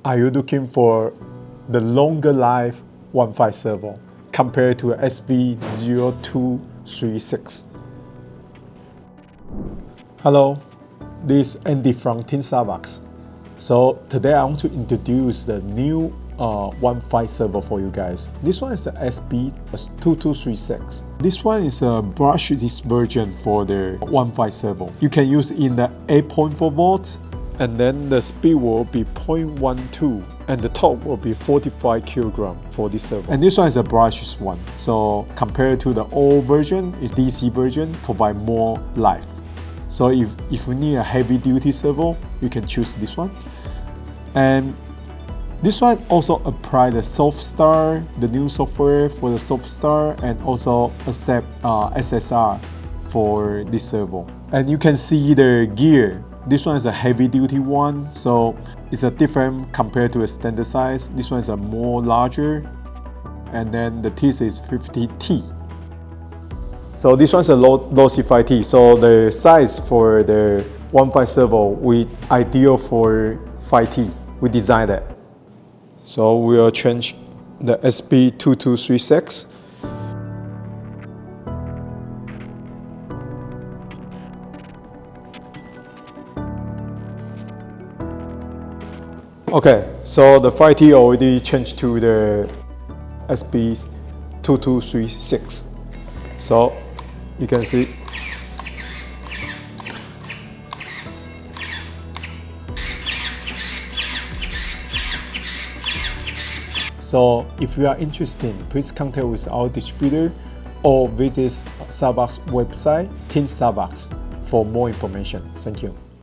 Are you looking for the longer life 1.5 servo compared to SB-2236? Hello, this is Andy from Team SAVOX. So today I want to introduce the new 1.5 servo for you guys. This one is the SB-2236. This one is a brushless version for the 1.5 servo. You can use in the 8.4 volts, and then the speed will be 0.12 and the torque will be 45 kg for this servo. And this one is a brushless one. So compared to the old version, is DC version provide more life. So if you need a heavy duty servo, you can choose this one. And this one also apply the soft start, the new software for the soft start, and also accept SSR for this servo. And you can see the gear. This one is a heavy duty one, so it's a different compared to a standard size. This one is a more larger, and then the teeth is 50T. So this one's a low C5T. So the size for the 1.5 servo, we ideal for 5T. We designed that. So we'll change the SB-2236. Okay, so the 5T already changed to the SB-2236. So you can see. So if you are interested, please contact with our distributor or visit SAVOX website, Team SAVOX, for more information. Thank you.